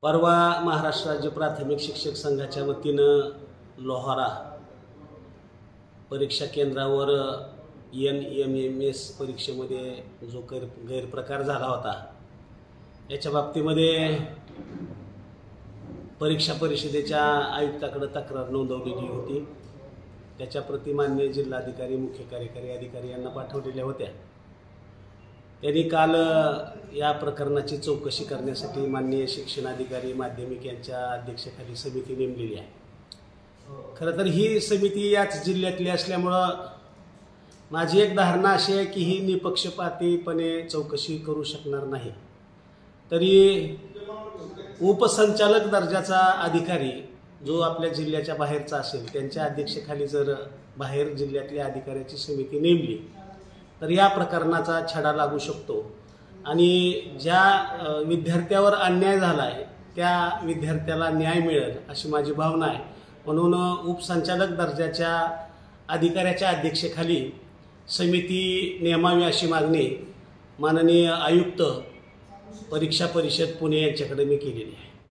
परवा महाराष्ट्र राज्य प्राथमिक शिक्षक संघाच्या वतीनं लोहारा परीक्षा केंद्रावर NMMS परीक्षेमध्ये जो गैरप्रकार झाला होता याच्या बाबतीमध्ये परीक्षा परिषदेच्या आयुक्ताकडे तक्रार नोंदवलेली होती। त्याच्या प्रति माननीय जिल्हाधिकारी मुख्य कार्यकारी अधिकारी यांना पाठवलेल्या होत्या। त्यांनी काल या प्रकरणाची चौकशी करण्यासाठी माननीय शिक्षणाधिकारी माध्यमिक यांच्या अध्यक्षतेखाली समिती नेमलेली आहे। खरं तर ही समिती याच जिल्ह्यातली असल्यामुळे माझी एक धारणा अशी आहे की ही निपक्षपातीपणे चौकशी करू शकणार नाही। तरी उपसंचालक दर्जाचा अधिकारी जो आपल्या जिल्ह्याच्या बाहेरचा असेल त्यांच्या अध्यक्षतेखाली जर बाहेर जिल्ह्यातल्या अधिकाऱ्याची समिती नेमली तर या प्रकरणाचा छडा लागू शकतो आणि ज्या विद्यार्थ्यावर अन्याय झाला आहे त्या विद्यार्थ्याला न्याय मिळेल अशी माझी भावना आहे। म्हणून उपसंचालक दर्जाच्या अधिकाऱ्याच्या अध्यक्षतेखाली समिती नेमावी अशी मागणी माननीय आयुक्त परीक्षा परिषद पुणे यांच्याकडे मी केलेली आहे।